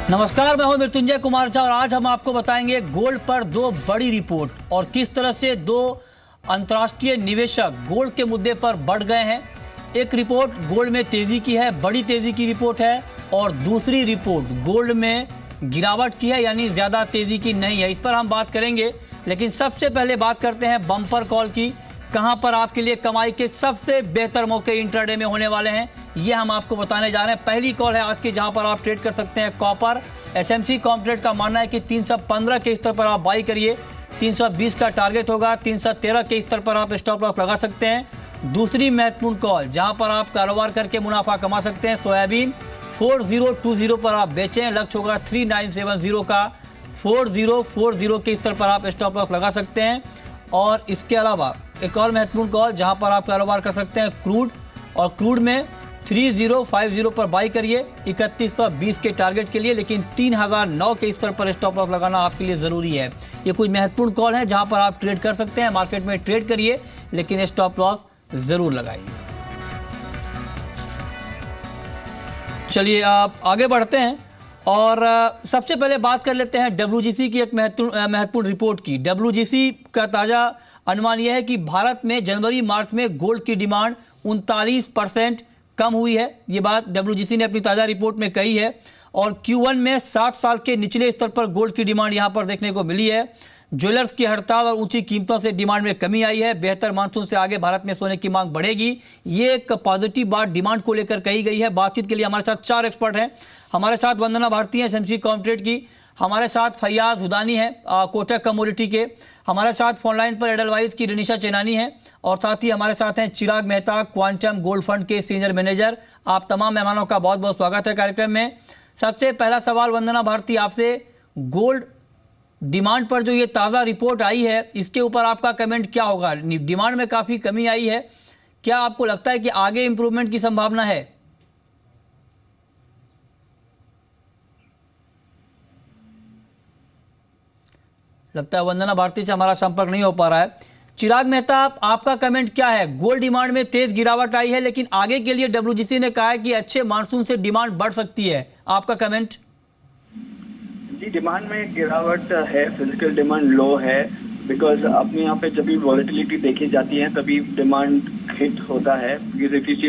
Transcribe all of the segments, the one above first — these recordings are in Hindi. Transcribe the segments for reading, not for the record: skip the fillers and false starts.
नमस्कार, मैं हूं मृत्युंजय कुमार झा और आज हम आपको बताएंगे गोल्ड पर दो बड़ी रिपोर्ट और किस तरह से दो अंतर्राष्ट्रीय निवेशक गोल्ड के मुद्दे पर बढ़ गए हैं। एक रिपोर्ट गोल्ड में तेजी की है, बड़ी तेजी की रिपोर्ट है, और दूसरी रिपोर्ट गोल्ड में गिरावट की है, यानी ज्यादा तेजी की नहीं है। इस पर हम बात करेंगे, लेकिन सबसे पहले बात करते हैं बम्पर कॉल की। कहां पर आपके लिए कमाई के सबसे बेहतर मौके इंट्राडे में होने वाले हैं, ये हम आपको बताने जा रहे हैं। पहली कॉल है आज की, जहां पर आप ट्रेड कर सकते हैं कॉपर। एसएमसी कॉम्प्रेट का मानना है कि 315 के स्तर पर आप बाई करिए, 320 का टारगेट होगा, 313 के स्तर पर आप स्टॉप लॉस लगा सकते हैं। दूसरी महत्वपूर्ण कॉल, जहां पर आप कारोबार करके मुनाफा कमा सकते हैं, सोयाबीन 4020 पर आप बेचें, लक्ष्य होगा 3970 का, 4040 के स्तर पर आप स्टॉप लॉस लगा सकते हैं। और इसके अलावा एक और महत्वपूर्ण कॉल, जहां पर आप कारोबार कर सकते हैं क्रूड, और क्रूड में 3050 पर बाई करिए 3120 के टारगेट के लिए, लेकिन 3009 के स्तर पर स्टॉप लॉस लगाना आपके लिए ज़रूरी है। ये कुछ महत्वपूर्ण कॉल है जहां पर आप ट्रेड कर सकते हैं। मार्केट में ट्रेड करिए, लेकिन स्टॉप लॉस ज़रूर लगाइए। चलिए आप आगे बढ़ते हैं और सबसे पहले बात कर लेते हैं WGC की एक महत्वपूर्ण रिपोर्ट की। WGC का ताज़ा अनुमान यह है कि भारत में जनवरी मार्च में गोल्ड की डिमांड 39% कम हुई है। ये बात WGC ने अपनी ताज़ा रिपोर्ट में कही है। और Q1 में 60 साल के निचले स्तर पर गोल्ड की डिमांड यहां पर देखने को मिली है। ज्वेलर्स की हड़ताल और ऊंची कीमतों से डिमांड में कमी आई है। बेहतर मानसून से आगे भारत में सोने की मांग बढ़ेगी, ये एक पॉजिटिव बात डिमांड को लेकर कही गई है। बातचीत के लिए हमारे साथ 4 एक्सपर्ट हैं। हमारे साथ वंदना भारती है एसएमसी कॉम्प्रेट की, हमारे साथ फैयाज हुदानी है कोटक कमोडिटी के, हमारे साथ फोनलाइन पर एडलवाइज की रिनिशा चेनानी है, और साथ ही हमारे साथ हैं चिराग मेहता क्वांटम गोल्ड फंड के सीनियर मैनेजर। आप तमाम मेहमानों का बहुत बहुत स्वागत है कार्यक्रम में। सबसे पहला सवाल वंदना भारती आपसे, गोल्ड डिमांड पर जो ये ताज़ा रिपोर्ट आई है, इसके ऊपर आपका कमेंट क्या होगा? डिमांड में काफ़ी कमी आई है, क्या आपको लगता है कि आगे इंप्रूवमेंट की संभावना है? लगता है वंदना भारती से हमारा संपर्क नहीं हो पा रहा है। चिराग मेहता, आपका कमेंट क्या है? गोल्ड डिमांड में तेज गिरावट आई है, लेकिन आगे के लिए WGC ने कहा है कि अच्छे मानसून से डिमांड बढ़ सकती है, आपका कमेंट? जी, डिमांड में गिरावट है, फिजिकल डिमांड लो है, बिकॉज अपने यहाँ पे जब भी वॉलेटिलिटी देखी जाती है तभी डिमांड हिट होता है।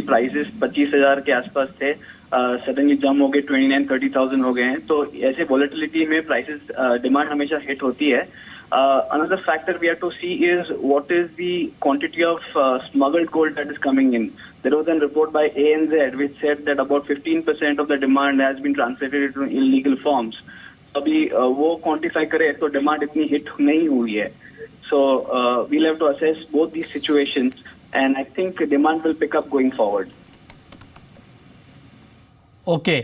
प्राइसेस 25,000 के आसपास थे, सडनली जंप हो गए 29-30,000 हो गए हैं। तो ऐसे वॉलेटिलिटी में प्राइसेस डिमांड हमेशा हिट होती है। Another factor we have to see is what is the quantity of smuggled gold that is coming in. There was a report by ANZ which said that about 15% of the demand has been translated into illegal forms. अभी वो क्वांटिफाई करे तो डिमांड इतनी हिट नहीं हुई है। सो we'll have to assess both these situations and I think demand will pick up going forward. Okay,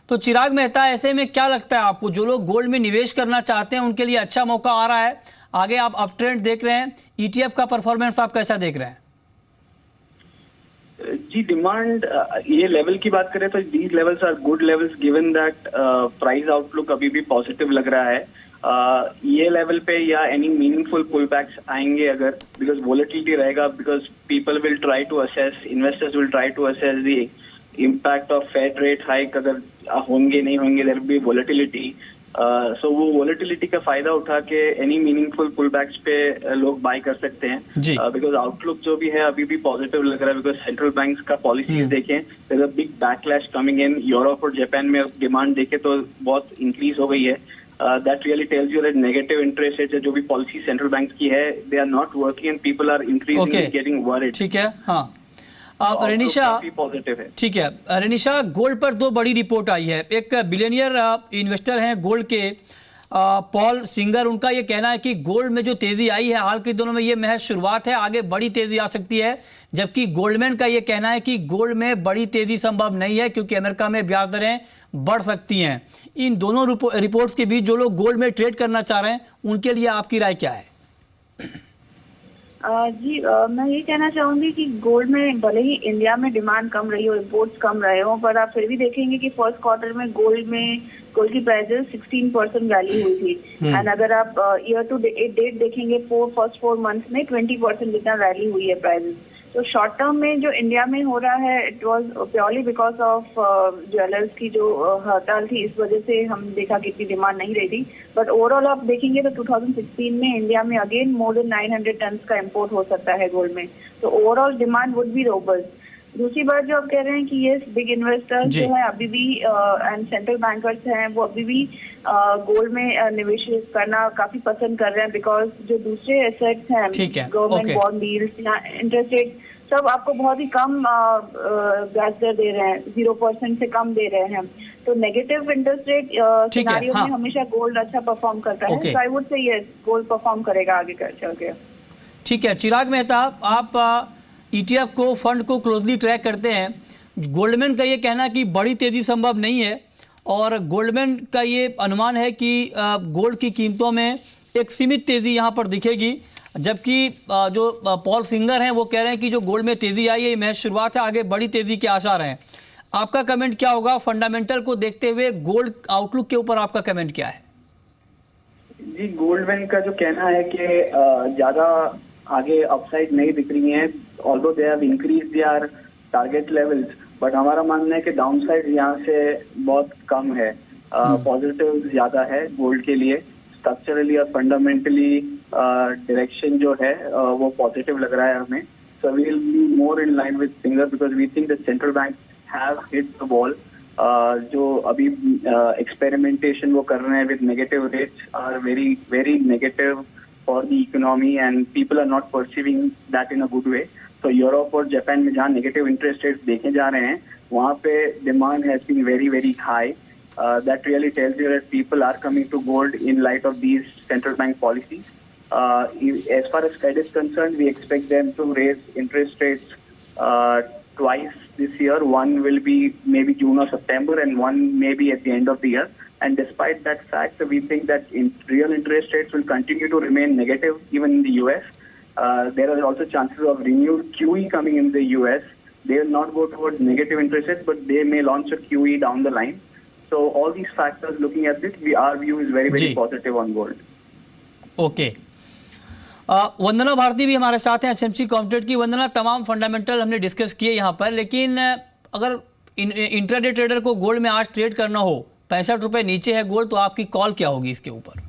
तो चिराग मेहता, ऐसे में क्या लगता है आपको, जो लोग गोल्ड में निवेश करना चाहते हैं उनके लिए अच्छा मौका आ रहा है? आगे आप अप ट्रेंड देख रहे हैं, ETF का परफॉर्मेंस आप कैसा देख रहे हैं? जी, डिमांड ये लेवल की बात करें तो these levels are good levels given that price outlook अभी भी पॉजिटिव लग रहा है। ये लेवल पे या एनी मीनिंगफुल पुल बैक्स आएंगे अगर, बिकॉज वॉलेटिलिटी रहेगा, because people will try to assess, investors will try to assess the impact of Fed rate hike, अगर होंगे नहीं होंगे, there will be volatility. So वो वॉलेटिलिटी का फायदा उठा के एनी मीनिंगफुल पुल बैक्स पे लोग बाय कर सकते हैं, बिकॉज आउटलुक जो भी है अभी भी पॉजिटिव लग रहा है। बिकॉज सेंट्रल बैंक्स का पॉलिसीज देखें, there is a big backlash coming in. Europe और जापान में डिमांड देखें तो बहुत इंक्रीज हो गई है। That really tells you that negative interest rate जो भी पॉलिसी सेंट्रल बैंक की है, they are not working and people are increasingly getting worried. ठीक है, हाँ। रेनिशा, पॉजिटिव है। ठीक है रेनिशा, गोल्ड पर दो बड़ी रिपोर्ट आई है। एक बिलियनियर इन्वेस्टर हैं गोल्ड के पॉल सिंगर, उनका ये कहना है कि गोल्ड में जो तेजी आई है हाल के दिनों में ये महज शुरुआत है, आगे बड़ी तेजी आ सकती है। जबकि गोल्डमैन का ये कहना है कि गोल्ड में बड़ी तेजी संभव नहीं है, क्योंकि अमेरिका में ब्याज दरें बढ़ सकती हैं। इन दोनों रिपोर्ट्स के बीच जो लोग गोल्ड में ट्रेड करना चाह रहे हैं उनके लिए आपकी राय क्या है? जी, मैं ये कहना चाहूंगी कि गोल्ड में भले ही इंडिया में डिमांड कम रही हो, इम्पोर्ट्स कम रहे हो, पर आप फिर भी देखेंगे कि फर्स्ट क्वार्टर में गोल्ड की प्राइसेस 16% रैली हुई थी। एंड अगर आप ईयर टू डेट देखेंगे फर्स्ट 4 मंथ्स में 20% जितना रैली हुई है प्राइसेस। तो शॉर्ट टर्म में जो इंडिया में हो रहा है it was purely because of jewellers की जो हड़ताल थी, इस वजह से हम देखा कि इतनी डिमांड नहीं रही थी। बट ओवरऑल आप देखेंगे तो 2016 में इंडिया में अगेन मोर देन 900 टन का इम्पोर्ट हो सकता है गोल्ड में, तो overall demand would be robust. दूसरी बात जो आप कह रहे हैं कि ये बिग इन्वेस्टर्स जो है अभी भी एंड सेंट्रल बैंकर्स हैं वो अभी भी गोल्ड में निवेश करना काफी पसंद कर रहे हैं, बिकॉज जो दूसरे एसेट्स हैं गवर्नमेंट बॉन्ड डील्स या इंटरेस्ट रेट सब आपको बहुत ही कम ब्याज दर दे रहे हैं, 0% से कम दे रहे हैं। तो नेगेटिव इंटरेस्ट रेट सिनेरियो में हमेशा गोल्ड अच्छा परफॉर्म करता है। So I would say yes, gold perform करेगा आगे चल के। ठीक है, चिराग मेहता, आप ETF को, फंड को क्लोजली ट्रैक करते हैं। गोल्डमैन का ये कहना कि बड़ी तेज़ी संभव नहीं है और गोल्डमैन का ये अनुमान है कि गोल्ड की कीमतों में एक सीमित तेज़ी यहाँ पर दिखेगी, जबकि जो पॉल सिंगर हैं वो कह रहे हैं कि जो गोल्ड में तेज़ी आई है ये महज शुरुआत है, आगे बड़ी तेज़ी के आसार हैं। आपका कमेंट क्या होगा फंडामेंटल को देखते हुए, गोल्ड आउटलुक के ऊपर आपका कमेंट क्या है? जी, गोल्डमैन का जो कहना है कि ज़्यादा आगे अपसाइड नहीं दिख रही है, although they have increase their target levels, but हमारा मानना है कि डाउन साइड यहाँ से बहुत कम है, पॉजिटिव ज्यादा है गोल्ड के लिए। स्ट्रक्चरली और फंडामेंटली डायरेक्शन जो है वो पॉजिटिव लग रहा है हमें। So we will be more in line with Singer because we think the central bank have hit the ball. जो अभी एक्सपेरिमेंटेशन वो कर रहे हैं with negative rates are very very negative for the economy and people are not perceiving that in a good way. So Europe और जापान में जहाँ नेगेटिव इंटरेस्ट रेट्स देखे जा रहे हैं वहाँ पे demand has been very very high. That really tells you that people are coming to gold in light of these central bank policies. As far as Fed is concerned, we expect them to raise interest rates twice this year. One will be maybe June or September and one maybe at the end of the year. And despite that fact, we think that real interest rates will continue to remain negative even in the US. There are also chances of renewed QE coming in the US. They will not go towards negative interest rates, but they may launch a QE down the line. So all these factors, looking at it, our view is very, very positive on gold. Okay. वंदना भारती भी हमारे साथ हैं एसएमसी कॉम्प्टेट की। वंदना, तमाम फंडामेंटल हमने डिस्कस किए यहाँ पर, लेकिन अगर इंट्राडे ट्रेडर को गोल्ड में आज ट्रेड करना हो, 65 रुपए नीचे है गोल्ड, तो आपकी कॉल क्या होगी इसके ऊपर?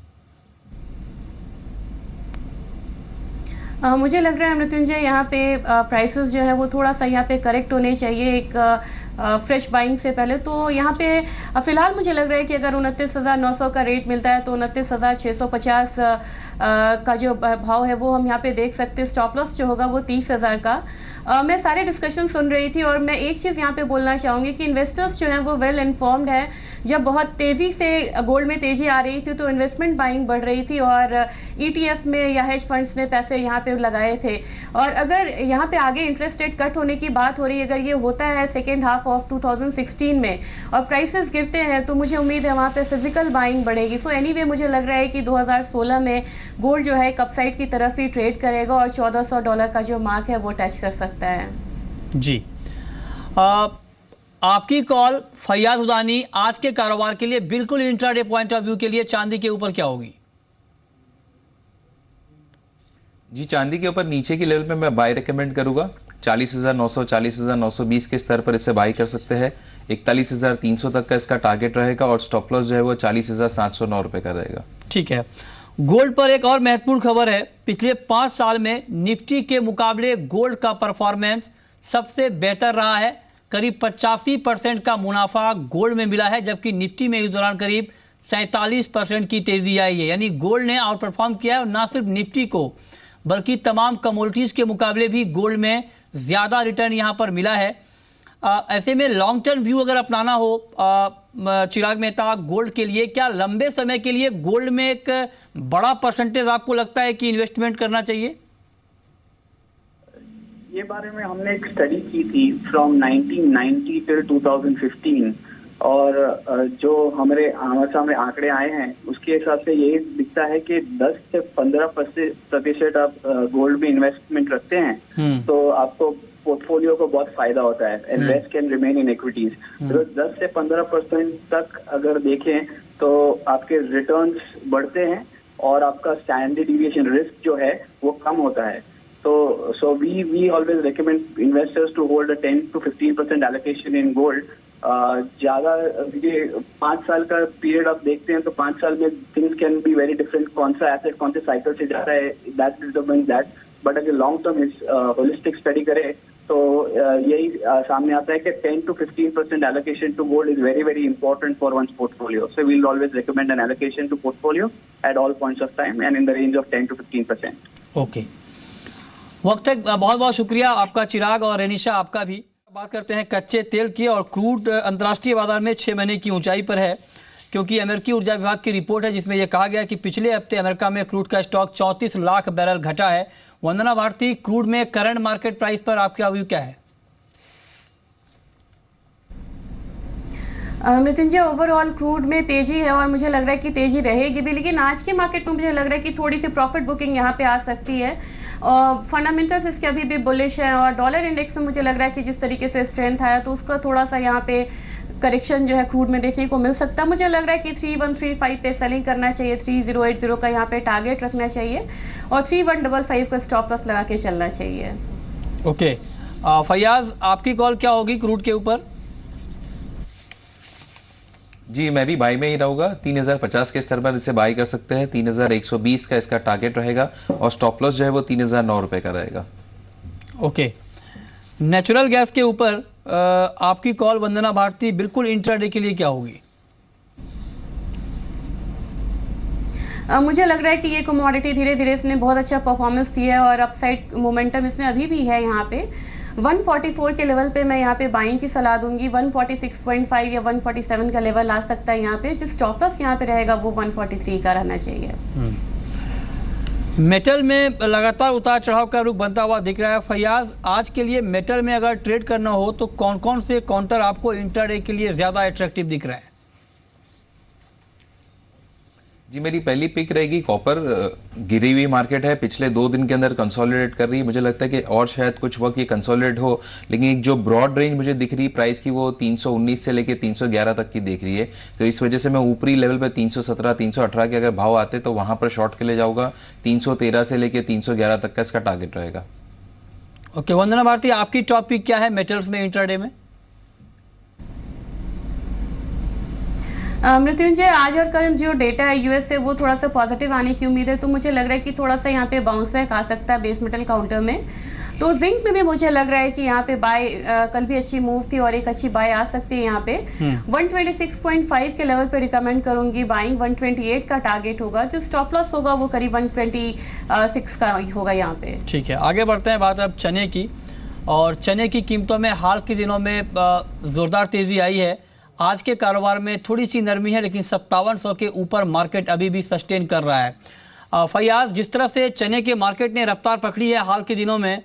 मुझे लग रहा है मृत्युंजय, यहाँ पे प्राइसेस जो है वो थोड़ा सा यहाँ पे करेक्ट होने चाहिए एक फ्रेश बाइंग से पहले। तो यहाँ पे फिलहाल मुझे लग रहा है कि अगर 29,900 का रेट मिलता है तो 29,650 का जो भाव है वो हम यहाँ पे देख सकते हैं। स्टॉप लॉस जो होगा वो 30,000 का। मैं सारे डिस्कशन सुन रही थी और मैं एक चीज़ यहाँ पे बोलना चाहूँगी कि इन्वेस्टर्स जो हैं वो वेल इन्फॉर्म्ड है। जब बहुत तेज़ी से गोल्ड में तेज़ी आ रही थी तो इन्वेस्टमेंट बाइंग बढ़ रही थी और ETF में या हेज फंड्स ने पैसे यहाँ पे लगाए थे। और अगर यहाँ पे आगे इंटरेस्ट रेट कट होने की बात हो रही है, अगर ये होता है सेकेंड हाफ ऑफ 2016 में और प्राइसेस गिरते हैं तो मुझे उम्मीद है वहाँ पे फिजिकल बाइंग बढ़ेगी। सो एनीवे मुझे लग रहा है कि 2016 में गोल्ड जो है अपसाइड की तरफ ही ट्रेड करेगा और $1,400 का जो मार्क है वो टच कर सकता है। जी, आपकी कॉल फैयाज उदानी आज के कारोबार के लिए बिल्कुल इंट्राडे पॉइंट ऑफ व्यू के लिए चांदी के ऊपर क्या होगी? जी, चांदी के ऊपर नीचे की लेवल पे मैं बाय रेकमेंड करूंगा। 40,900 40,920 के स्तर पर इसे बाई कर सकते हैं। 41,300 तक का इसका टारगेट रहेगा और स्टॉप लॉस जो है वो 40,709 रुपए का रहेगा। ठीक है। गोल्ड पर एक और महत्वपूर्ण खबर है। पिछले 5 साल में निफ्टी के मुकाबले गोल्ड का परफॉर्मेंस सबसे बेहतर रहा है। करीब 85% का मुनाफा गोल्ड में मिला है, जबकि निफ्टी में इस दौरान करीब 47% की तेजी आई है। यानी गोल्ड ने आउट परफॉर्म किया है और न सिर्फ निफ्टी को बल्कि तमाम कमोडिटीज के मुकाबले भी गोल्ड में ज़्यादा रिटर्न यहाँ पर मिला है। ऐसे में लॉन्ग टर्म व्यू अगर अपनाना हो चिराग मेहता गोल्ड के लिए, क्या लंबे समय के लिए गोल्ड में एक बड़ा परसेंटेज आपको लगता है कि इन्वेस्टमेंट करना चाहिए? ये बारे में हमने एक स्टडी की थी फ्रॉम 1990 टिल 2015 और जो हमारे सामने आंकड़े आए हैं उसके हिसाब से ये दिखता है कि 10 से 15% आप गोल्ड में इन्वेस्टमेंट रखते हैं तो आपको पोर्टफोलियो को बहुत फायदा होता है। Invest can remain in equities. तो 10 से 15% तक अगर देखें तो आपके रिटर्न्स बढ़ते हैं और आपका स्टैंडर्ड डिविएशन रिस्क जो है वो कम होता है। So we always recommend investors to hold a 10 to 15% allocation in gold. ज्यादा ये 5 साल का पीरियड आप देखते हैं तो 5 साल में things can be very different. कौन सा एसेट कौन से साइकिल से जा रहा है, दैट डिटरमाइंस दैट. बट अगर लॉन्ग टर्म होलिस्टिक स्टडी करें तो यही सामने आता है कि 10 to 15% allocation to gold is very very important for one's portfolio. So we'll always recommend an allocation to portfolio at all points of time and in the range of 10 to 15%. Okay, वक्त है. बहुत बहुत शुक्रिया आपका चिराग, और रेनिशा आपका भी. बात करते हैं कच्चे तेल की. और क्रूड अंतर्राष्ट्रीय बाजार में 6 महीने की ऊंचाई पर है, क्योंकि अमेरिकी ऊर्जा विभाग की रिपोर्ट है जिसमें यह कहा गया कि पिछले हफ्ते अमेरिका में क्रूड का स्टॉक 34 लाख बैरल घटा है. वंदना भारती, क्रूड में करंट मार्केट प्राइस पर आपका व्यू क्या है? मृत्युंजय, ओवरऑल क्रूड में तेजी है और मुझे लग रहा है कि तेजी रहेगी भी, लेकिन आज के मार्केट में मुझे लग रहा है कि थोड़ी सी प्रॉफिट बुकिंग यहाँ पे आ सकती है. और फंडामेंटल्स इसके अभी भी बुलिश है, और डॉलर इंडेक्स में मुझे लग रहा है कि जिस तरीके से स्ट्रेंथ आया तो उसका थोड़ा सा यहाँ पे करेक्शन जो है क्रूड में देखने को मिल सकता है. मुझे लग रहा है कि 3135 पे सेलिंग करना चाहिए, 3080 का यहाँ पे टारगेट रखना चाहिए, और 3155 का स्टॉप लॉस लगा के चलना चाहिए. ओके, फैयाज आपकी कॉल क्या होगी क्रूड के ऊपर? जी, मैं भी बाई में ही रहूँगा. 3050 के स्तर पर इसे बाई कर सकते हैं. 3120 का इसका टारगेट रहेगा, और स्टॉप लॉस जो है वो 3009 रुपये का रहेगा. ओके, नेचुरल गैस के ऊपर आपकी कॉल वंदना भारती बिल्कुल इंट्राडे के लिए क्या होगी? मुझे लग रहा है कि ये कमोडिटी धीरे धीरे इसने बहुत अच्छा परफॉर्मेंस दिया है, और अपसाइड मोमेंटम इसमें अभी भी है. यहाँ पे 144 के लेवल पे मैं यहाँ पे बाइंग की सलाह दूंगी. 146.5 या 147 का लेवल आ सकता है यहाँ पे. जो स्टॉप लॉस यहाँ पे रहेगा वो 143 का रहना चाहिए. मेटल में लगातार उतार चढ़ाव का रुख बनता हुआ दिख रहा है. फैयाज, आज के लिए मेटल में अगर ट्रेड करना हो तो कौन कौन से काउंटर आपको इंट्राडे के लिए ज़्यादा अट्रैक्टिव दिख रहा है? जी, मेरी पहली पिक रहेगी कॉपर. गिरी हुई मार्केट है, पिछले 2 दिन के अंदर कंसोलिडेट कर रही है. मुझे लगता है कि और शायद कुछ वक्त ये कंसोलिडेट हो, लेकिन एक जो ब्रॉड रेंज मुझे दिख रही है प्राइस की वो 319 से लेके 311 तक की दिख रही है. तो इस वजह से मैं ऊपरी लेवल पे 317 318 के अगर भाव आते तो वहां पर शॉर्ट के लिए जाऊंगा. 313 से लेके 311 तक का इसका टारगेट रहेगा. ओके, वंदना भारती आपकी टॉप पिक क्या है मेटल्स में इंट्राडे में? मृत्युंजय, आज और कल जो डेटा है यूएस से वो थोड़ा सा पॉजिटिव आने की उम्मीद है, तो मुझे लग रहा है कि थोड़ा सा यहाँ पे बाउंस बैक आ सकता है बेस मेटल काउंटर में. तो जिंक में भी मुझे लग रहा है कि यहाँ पे बाय कल भी अच्छी मूव थी और एक अच्छी बाय आ सकती है यहाँ पे. 126.5 के लेवल पे रिकमेंड करूंगी बाइंग. 128 का टारगेट होगा. जो स्टॉप लॉस होगा वो करीब 126 का होगा यहाँ पे. ठीक है, आगे बढ़ते हैं. बात अब चने की, और चने की कीमतों में हाल के दिनों में जोरदार तेजी आई है. आज के कारोबार में थोड़ी सी नरमी है, लेकिन 5700 के ऊपर मार्केट अभी भी सस्टेन कर रहा है. फैयाज, जिस तरह से चने के मार्केट ने रफ्तार पकड़ी है हाल के दिनों में,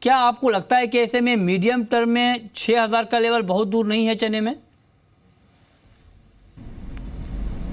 क्या आपको लगता है कि ऐसे में मीडियम टर्म में 6000 का लेवल बहुत दूर नहीं है चने में?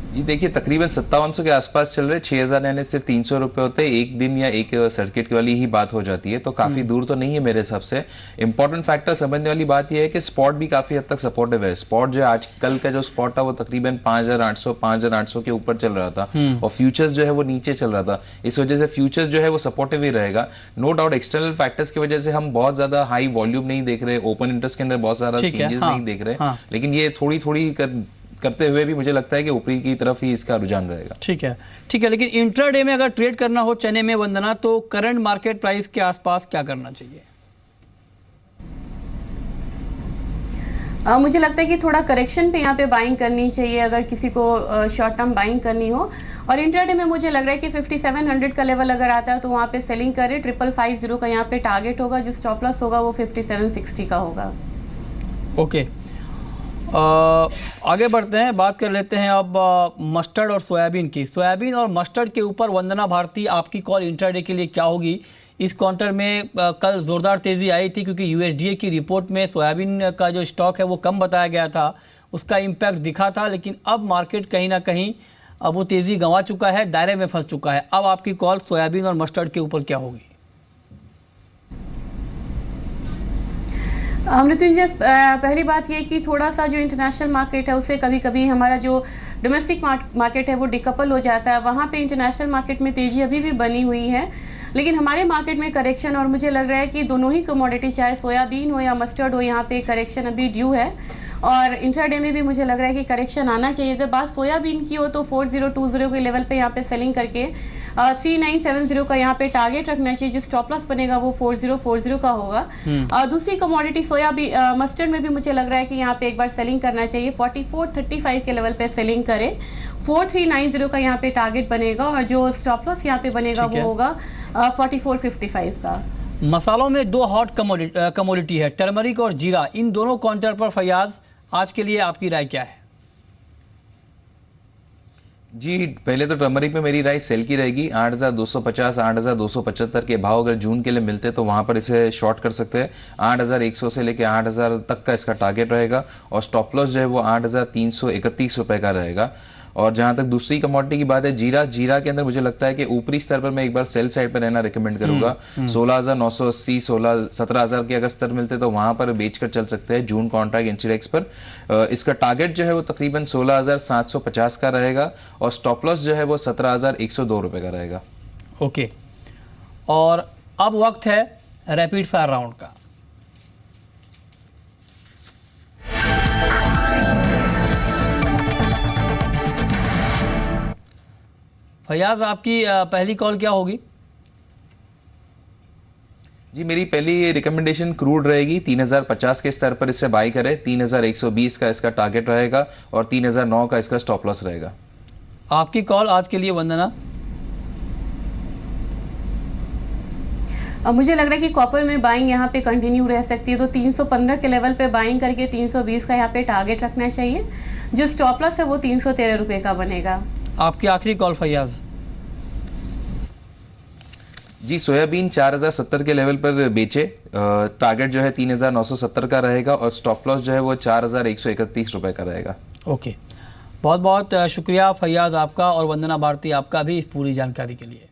जी देखिए, तकरीबन 5700 के आसपास चल रहे. 6000 यानी सिर्फ 300 रुपये होते हैं. एक दिन या एक सर्किट वाली ही बात हो जाती है, तो काफी दूर तो नहीं है मेरे हिसाब से. इंपॉर्टेंट फैक्टर समझने वाली बात यह है कि स्पॉट भी काफी हद तक सपोर्टिव है. स्पॉट जो आज कल का जो स्पॉट था वो तकरीबन 5800 के ऊपर चल रहा था, और फ्यूचर्स जो है वो नीचे चल रहा था. इस वजह से फ्यूचर्स जो है वो सपोर्टिव ही रहेगा. नो डाउट एक्सटर्नल फैक्टर्स की वजह से हम बहुत ज्यादा हाई वॉल्यूम नहीं देख रहे, ओपन इंटरेस्ट के अंदर बहुत सारा चेंजेस नहीं देख रहे, लेकिन ये थोड़ी थोड़ी करते हुए भी मुझे लगता है कि ऊपरी की तरफ ही इसका रुझान रहेगा. ठीक है, ठीक है. लेकिन इंट्राडे में अगर ट्रेड करना हो चने में वंदना, तो करंट मार्केट प्राइस के आसपास क्या करना चाहिए? मुझे लगता है कि थोड़ा करेक्शन पे यहाँ पे बाइंग करनी चाहिए अगर किसी को शॉर्ट टर्म बाइंग करनी हो. और इंट्राडे में मुझे लग रहा है कि 5700 का लेवल अगर आता है तो वहाँ पे सेलिंग करे. 5550 का यहाँ पे टारगेट होगा. जो स्टॉप लॉस होगा वो 5760 का होगा. ओके, आगे बढ़ते हैं. बात कर लेते हैं अब मस्टर्ड और सोयाबीन की. सोयाबीन और मस्टर्ड के ऊपर वंदना भारती आपकी कॉल इंट्राडे के लिए क्या होगी? इस काउंटर में कल ज़ोरदार तेज़ी आई थी, क्योंकि यूएसडीए की रिपोर्ट में सोयाबीन का जो स्टॉक है वो कम बताया गया था, उसका इम्पैक्ट दिखा था. लेकिन अब मार्केट कहीं ना कहीं अब वो तेज़ी गंवा चुका है, दायरे में फंस चुका है. अब आपकी कॉल सोयाबीन और मस्टर्ड के ऊपर क्या होगी? मृत्युंजय, पहली बात ये कि थोड़ा सा जो इंटरनेशनल मार्केट है उससे कभी कभी हमारा जो डोमेस्टिक मार्केट है वो डिकपल हो जाता है. वहाँ पे इंटरनेशनल मार्केट में तेज़ी अभी भी बनी हुई है, लेकिन हमारे मार्केट में करेक्शन, और मुझे लग रहा है कि दोनों ही कमोडिटी चाहे सोयाबीन हो या मस्टर्ड हो, यहाँ पे करेक्शन अभी ड्यू है और इंट्राडे में भी मुझे लग रहा है कि करेक्शन आना चाहिए। अगर बात सोयाबीन की हो तो 4020 के लेवल पे यहाँ पे सेलिंग करके 3970 का यहाँ पे टारगेट रखना चाहिए। जो स्टॉप लॉस बनेगा वो 4040 का होगा। दूसरी कमोडिटी सोयाबीन मस्टर्ड में भी मुझे लग रहा है कि यहाँ पे एक बार सेलिंग करना चाहिए। 4435 के लेवल पे सेलिंग करें, 4390 का यहाँ पे टारगेट बनेगा और जो स्टॉप लॉस यहाँ पे बनेगा वो होगा 4455 का। मसालों में दो हॉट कमोडिटी है, टर्मरिक और जीरा। इन दोनों काउंटर पर फैयाज आज के लिए आपकी राय क्या है? जी पहले तो टर्मरिक में मेरी राय सेल की रहेगी। 8250 8275 के भाव अगर जून के लिए मिलते तो वहां पर इसे शॉर्ट कर सकते हैं। 8100 से लेकर 8000 तक का इसका टारगेट रहेगा और स्टॉप लॉस जो है वो 8331 रुपए का रहेगा। और जहां तक दूसरी कमोडिटी की बात है, जीरा के अंदर मुझे लगता है कि ऊपरी स्तर पर मैं एक बार सेल साइड पर रहना रिकमेंड करूंगा। 16980 17,000 के अगर स्तर मिलते तो वहां पर बेचकर चल सकते हैं जून कॉन्ट्रैक्ट इंडेक्स पर। इसका टारगेट जो है वो तकरीबन 16,750 का रहेगा और स्टॉप लॉस जो है वो 17,102 रुपए का रहेगा। ओके, और अब वक्त है रैपिड फायर राउंड का। फैयाज, आपकी पहली कॉल क्या होगी? जी मेरी पहली रिकमेंडेशन क्रूड रहेगी। 3050 के स्तर पर इससे बाई करें। 3120 का इसका टारगेट रहेगा और 3009 का इसका स्टॉप लॉस रहेगा। आपकी कॉल आज के लिए वंदना। मुझे लग रहा है कि कॉपर में बाइंग यहाँ पे कंटिन्यू रह सकती है, तो 315 के लेवल पे बाइंग करके 320 का यहाँ पे टारगेट रखना चाहिए। जो स्टॉप लॉस है वो 313 रुपए का बनेगा। आपकी आखिरी कॉल फैयाज। जी सोयाबीन 4070 के लेवल पर बेचे। टारगेट जो है 3970 का रहेगा और स्टॉप लॉस जो है वो 4131 रुपए का रहेगा। ओके, बहुत बहुत शुक्रिया फैयाज आपका और वंदना भारती आपका भी इस पूरी जानकारी के लिए।